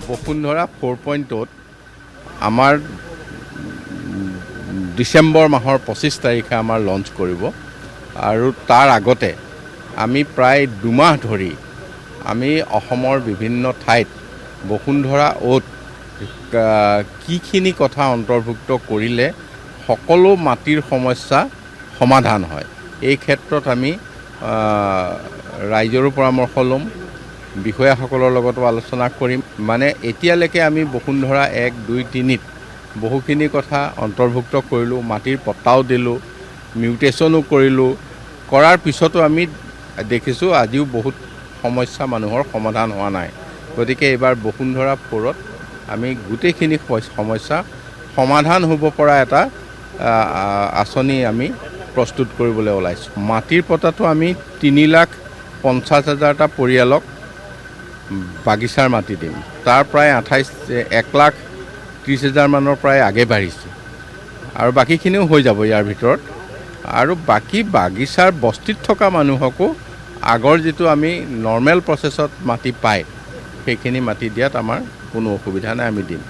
বসুন্ধৰা 4.0 আমাৰ ডিচেম্বৰ মাহৰ 25 তাৰিখে আমাৰ লঞ্চ কৰিব আৰু তাৰ আগতে আমি প্ৰায় 2 মাহ ধৰি আমি অসমৰ বিভিন্ন ঠাইত বসুন্ধৰা অ'ত কিখিনি কথা অন্তৰ্ভুক্ত কৰিলে সকলো মাটিৰ সমস্যা সমাধান হয় এই ক্ষেত্ৰত আমি ৰাইজৰো পৰামৰ্শ ল'ম বিষয়াসকলৰ লগতো আলোচনা কৰিম মানে এতিয়ালৈকে আমি বসুন্ধৰা 1, 2, 3ত বহুখিনি কথা অন্তৰ্ভুক্ত কৰিলোঁ মাটিৰ পট্টাও দিলোঁ মিউটেশ্যনো কৰিলোঁ কৰাৰ পিছতো আমি দেখিছোঁ আজিও বহুত সমস্যা মানুহৰ সমাধান হোৱা নাই গতিকে এইবাৰ বসুন্ধৰা 4ত আমি গোটেইখিনি সমস্যা সমাধান হ'ব পৰা এটা আঁচনি আমি প্ৰস্তুত কৰিবলৈ ওলাইছোঁ মাটিৰ পট্টাটো আমি 3,50,000টা পৰিয়ালক বাগিচাৰ মাটি দিম তাৰ প্ৰায় 1,30,000 মানৰ প্ৰায় আগে বাঢ়িছে আৰু বাকীখিনিও হৈ যাব ইয়াৰ ভিতৰত আৰু বাকী বাগিচাৰ বস্তিত থকা মানুহকো আগৰ যিটো আমি নৰ্মেল প্ৰচেছত মাটি পায় সেইখিনি মাটি দিয়াত আমাৰ কোনো অসুবিধা নাই আমি দিম